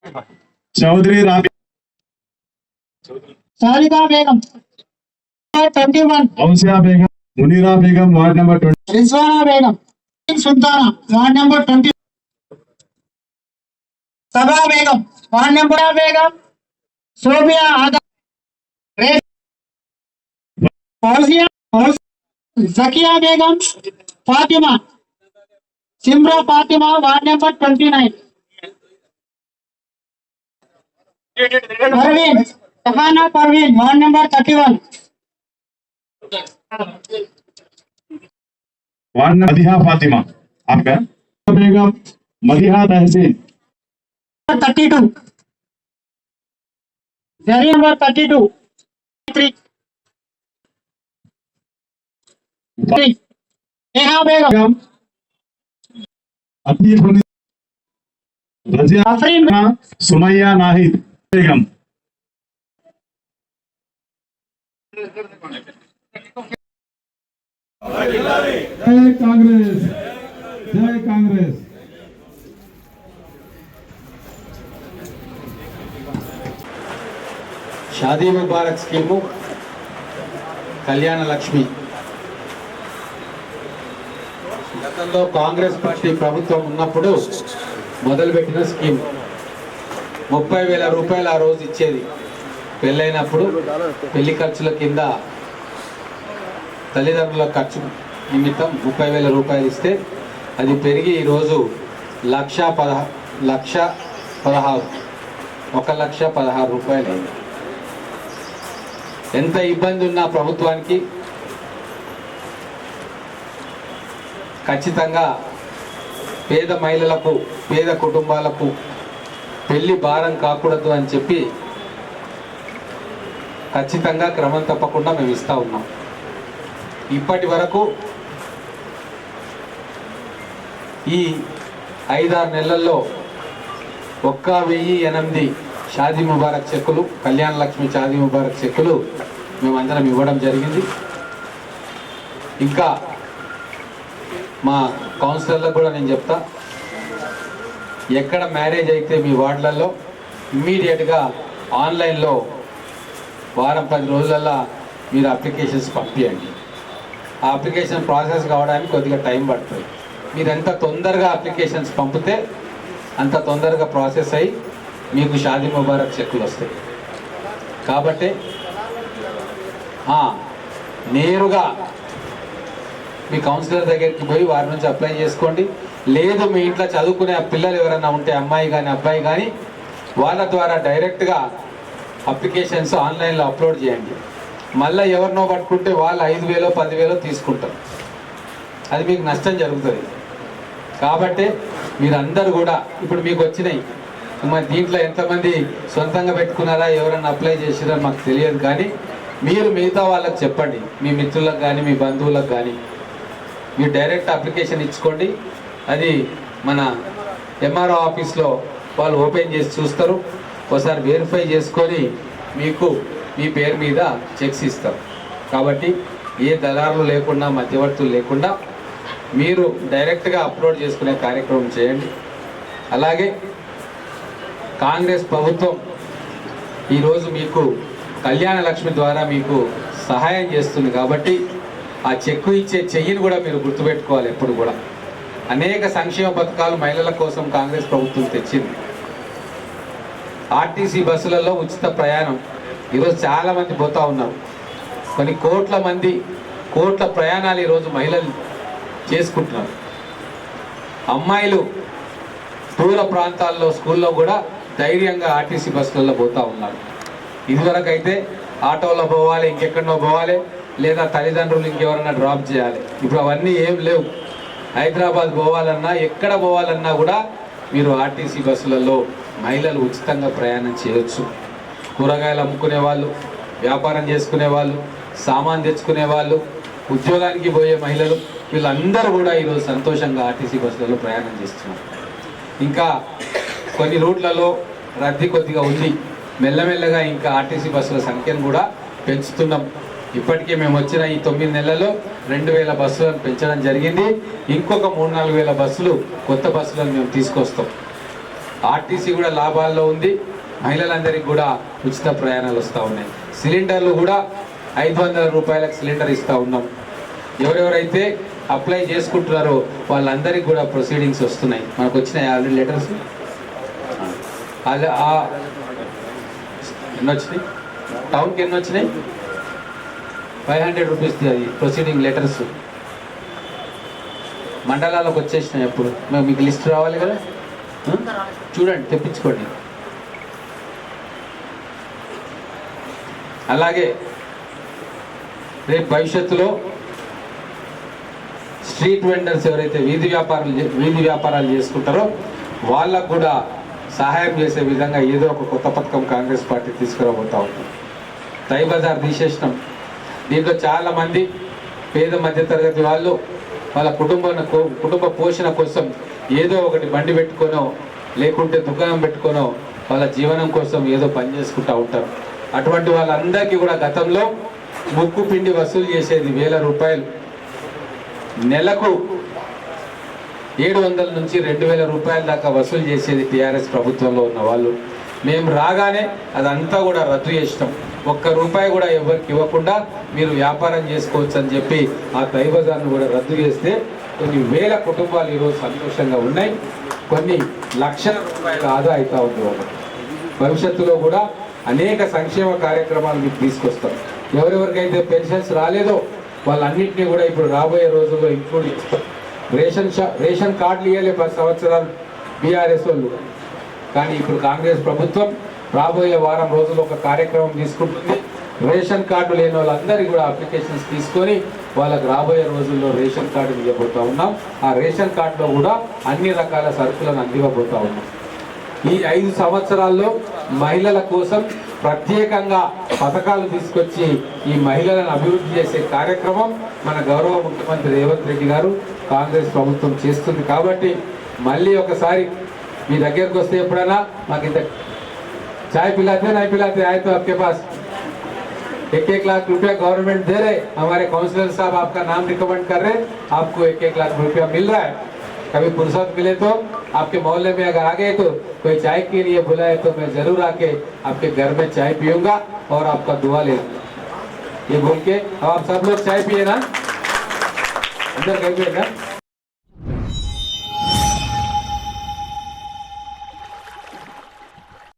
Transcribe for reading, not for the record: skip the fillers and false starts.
Chaudhary Salida Begum 21, Ausiya Begum, Munira Begum ward number 20, Rizwana Begum Sultana ward number 20, Saba Begum ward number Begum, Sobia Ada, Fauzia Zakia Begum, Fatima Simra Fatima ward number 29, Parveen Sahana Parveen ward number 31, ward number Madiha Fatima आपका बेगम, मदिहा तहसीन 32, जरी number 32, 3, Neha Begum, Atif Razia Afreen Sumaiya Nahid Begum. जय कांग्रेस, जय Congress. Shaadi Mubarak scheme Kalyana Lakshmi గతంలో కాంగ్రెస్ పార్టీ ప్రభుత్వం ఉన్నప్పుడు మొదలుపెట్టిన స్కీమ్ 30,000 రూపాయలు ఆ రోజు ఇచ్చేది. పెళ్ళైనప్పుడు పెళ్లి ఖర్చుల కింద తల్లిదండ్రుల ఖర్చు నిమిత్తం 30,000 రూపాయలు ఇస్తే అది పెరిగి ఈరోజు 1,16,000 రూపాయలు అయింది. ఎంత ఇబ్బంది ఉన్నా ప్రభుత్వానికి ఖచ్చితంగా పేద మహిళలకు పేద కుటుంబాలకు పెళ్లి భారం కాకూడదు అని చెప్పి ఖచ్చితంగా క్రమం తప్పకుండా మేము ఇస్తూ ఉన్నాం. ఇప్పటి వరకు ఈ 5-6 నెలల్లో 1,008 షాదీ ముబారక్ చెక్కులు, కళ్యాణ లక్ష్మి షాదీ ముబారక్ చెక్కులు మేమందరం ఇవ్వడం జరిగింది. ఇంకా మా కౌన్సిలర్లకు కూడా నేను చెప్తా, ఎక్కడ మ్యారేజ్ అయితే మీ వార్డులలో ఇమ్మీడియట్గా ఆన్లైన్లో వారం 10 రోజులలో మీరు అప్లికేషన్స్ పంపించండి. ఆ అప్లికేషన్ ప్రాసెస్ కావడానికి కొద్దిగా టైం పడుతుంది. మీరు ఎంత తొందరగా అప్లికేషన్స్ పంపితే అంత తొందరగా ప్రాసెస్ అయ్యి మీకు షాదీ ముబారక్ చెక్కులు వస్తాయి. కాబట్టి నేరుగా మీ కౌన్సిలర్ దగ్గరికి పోయి వారి నుంచి అప్లై చేసుకోండి. లేదు మీ ఇంట్లో చదువుకునే పిల్లలు ఎవరైనా ఉంటే అమ్మాయి కానీ అబ్బాయి కానీ వాళ్ళ ద్వారా డైరెక్ట్గా అప్లికేషన్స్ ఆన్లైన్లో అప్లోడ్ చేయండి. మళ్ళీ ఎవరినో పట్టుకుంటే వాళ్ళు 5,000 10,000 తీసుకుంటారు. అది మీకు నష్టం జరుగుతుంది. కాబట్టి మీరందరూ కూడా ఇప్పుడు మీకు వచ్చినాయి, మరి దీంట్లో ఎంతమంది సొంతంగా పెట్టుకున్నారా ఎవరైనా అప్లై చేసిరా మాకు తెలియదు. కానీ మీరు మిగతా వాళ్ళకి చెప్పండి, మీ మిత్రులకు కానీ మీ బంధువులకు కానీ మీరు డైరెక్ట్ అప్లికేషన్ ఇచ్చుకోండి. అది మన ఎంఆర్ఓ ఆఫీస్లో వాళ్ళు ఓపెన్ చేసి చూస్తారు. ఒకసారి వెరిఫై చేసుకొని మీకు మీ పేరు మీద చెక్స్ ఇస్తారు. కాబట్టి ఏ దళారులు లేకుండా మధ్యవర్తులు లేకుండా మీరు డైరెక్ట్గా అప్లోడ్ చేసుకునే కార్యక్రమం చేయండి. అలాగే కాంగ్రెస్ ప్రభుత్వం ఈరోజు మీకు కళ్యాణ లక్ష్మి ద్వారా మీకు సహాయం చేస్తుంది. కాబట్టి ఆ చెక్కు ఇచ్చే చెయ్యిని కూడా మీరు గుర్తుపెట్టుకోవాలి. ఎప్పుడు కూడా అనేక సంక్షేమ పథకాలు మహిళల కోసం కాంగ్రెస్ ప్రభుత్వం తెచ్చింది. ఆర్టీసీ బస్సులలో ఉచిత ప్రయాణం ఈరోజు చాలామంది పోతూ ఉన్నారు. కొన్ని కోట్ల ప్రయాణాలు ఈరోజు మహిళలు చేసుకుంటున్నారు. అమ్మాయిలు దూర ప్రాంతాల్లో స్కూల్లో కూడా ధైర్యంగా ఆర్టీసీ బస్సులలో పోతూ ఉన్నారు. ఇదివరకు అయితే ఆటోలో పోవాలి, ఇంకెక్కడో పోవాలి, లేదా తల్లిదండ్రులు ఇంకెవరన్నా డ్రాప్ చేయాలి. ఇప్పుడు అవన్నీ ఏం లేవు. హైదరాబాద్ పోవాలన్నా ఎక్కడ పోవాలన్నా కూడా మీరు ఆర్టీసీ బస్సులలో మహిళలు ఉచితంగా ప్రయాణం చేయొచ్చు. కూరగాయలు అమ్ముకునే వాళ్ళు, వ్యాపారం చేసుకునే వాళ్ళు, సామాన్ తెచ్చుకునే వాళ్ళు, ఉద్యోగానికి పోయే మహిళలు వీళ్ళందరూ కూడా ఈరోజు సంతోషంగా ఆర్టీసీ బస్సులలో ప్రయాణం చేస్తున్నారు. ఇంకా కొన్ని రూట్లలో రద్దీ కొద్దిగా ఉంది. మెల్లమెల్లగా ఇంకా ఆర్టీసీ బస్సుల సంఖ్యను కూడా పెంచుతున్నాం. ఇప్పటికే మేము వచ్చిన ఈ 9 నెలల్లో 2,000 బస్సులను పెంచడం జరిగింది. ఇంకొక 3-4 వేల బస్సులు కొత్త బస్సులను మేము తీసుకొస్తాం. ఆర్టీసీ కూడా లాభాల్లో ఉంది, మహిళలందరికీ కూడా ఉచిత ప్రయాణాలు వస్తూ ఉన్నాయి. సిలిండర్లు కూడా 500 రూపాయలకు సిలిండర్ ఇస్తూ ఉన్నాం. ఎవరెవరైతే అప్లై చేసుకుంటున్నారో వాళ్ళందరికీ కూడా ప్రొసీడింగ్స్ వస్తున్నాయి. మనకు వచ్చినాయి ఆల్రెడీ లెటర్స్. అది ఎన్ని వచ్చినాయి, టౌన్కి ఎన్ని వచ్చినాయి, 500 రూపీస్ది అది ప్రొసీడింగ్ లెటర్స్. మండలాలకు వచ్చేసినాయి. ఎప్పుడు మీకు లిస్ట్ రావాలి కదా, చూడండి, తెప్పించుకోండి. అలాగే రేపు భవిష్యత్తులో స్ట్రీట్ వెండర్స్ ఎవరైతే వీధి వ్యాపారాలు చేసుకుంటారో వాళ్ళకు కూడా సహాయం చేసే విధంగా ఏదో ఒక కొత్త పథకం కాంగ్రెస్ పార్టీ తీసుకురాబోతా ఉంటాం. తై బజార్ తీసేసినాం. దీంట్లో చాలామంది పేద మధ్యతరగతి వాళ్ళు వాళ్ళ కుటుంబ పోషణ కోసం ఏదో ఒకటి బండి పెట్టుకోనో లేకుంటే దుకాణం పెట్టుకోనో వాళ్ళ జీవనం కోసం ఏదో పని చేసుకుంటూ ఉంటారు. అటువంటి వాళ్ళందరికీ కూడా గతంలో ముక్కు పిండి వసూలు చేసేది 1000 రూపాయలు, నెలకు 700 నుంచి 2000 రూపాయల దాకా వసూలు చేసేది టీఆర్ఎస్ ప్రభుత్వంలో ఉన్న వాళ్ళు. మేము రాగానే అదంతా కూడా రద్దు చేసినాం. 1 రూపాయి కూడా ఎవరికి ఇవ్వకుండా మీరు వ్యాపారం చేసుకోవచ్చు అని చెప్పి ఆ తై బజార్ను కూడా రద్దు చేస్తే కొన్ని వేల కుటుంబాలు ఈరోజు సంతోషంగా ఉన్నాయి. కొన్ని లక్షల రూపాయల ఆదా అవుతా ఉంది. భవిష్యత్తులో కూడా అనేక సంక్షేమ కార్యక్రమాలు మీకు తీసుకొస్తాం. ఎవరెవరికైతే పెన్షన్స్ రాలేదో వాళ్ళన్నింటినీ కూడా ఇప్పుడు రాబోయే రోజుల్లో ఇంక్లూడ్ చేస్తాం. రేషన్ కార్డులు ఇవ్వలే 10 సంవత్సరాలు బీఆర్ఎస్ వాళ్ళు, కానీ ఇప్పుడు కాంగ్రెస్ ప్రభుత్వం రాబోయే వారం రోజుల్లో ఒక కార్యక్రమం తీసుకుంటుంది. రేషన్ కార్డు లేని వాళ్ళందరికీ కూడా అప్లికేషన్స్ తీసుకొని వాళ్ళకి రాబోయే రోజుల్లో రేషన్ కార్డు ఇవ్వబోతూ ఉన్నాం. ఆ రేషన్ కార్డులో కూడా అన్ని రకాల సరుకులను అందివ్వబోతూ ఉన్నాం. ఈ 5 సంవత్సరాల్లో మహిళల కోసం ప్రత్యేకంగా పథకాలు తీసుకొచ్చి ఈ మహిళలను అభివృద్ధి చేసే కార్యక్రమం మన గౌరవ ముఖ్యమంత్రి రేవంత్ రెడ్డి గారు కాంగ్రెస్ ప్రభుత్వం చేస్తుంది. కాబట్టి మళ్ళీ ఒకసారి మీ దగ్గరకు వస్తే ఎప్పుడైనా మాకు ఇంత चाय पिलाते नहीं पिलाते, आए तो आपके पास 1-1 लाख रुपया गवर्नमेंट दे रहे, हमारे काउंसलर साहब आपका नाम रिकमेंड कर रहे, आपको 1-1 लाख रुपया मिल रहा है. कभी फुर्सत मिले तो आपके मोहल्ले में अगर आ गए तो कोई चाय के लिए बुलाए तो मैं जरूर आके आपके घर में चाय पीऊंगा और आपका दुआ ले ये बोल के अब आप सब लोग चाय पिए ना, अंदर गए ना.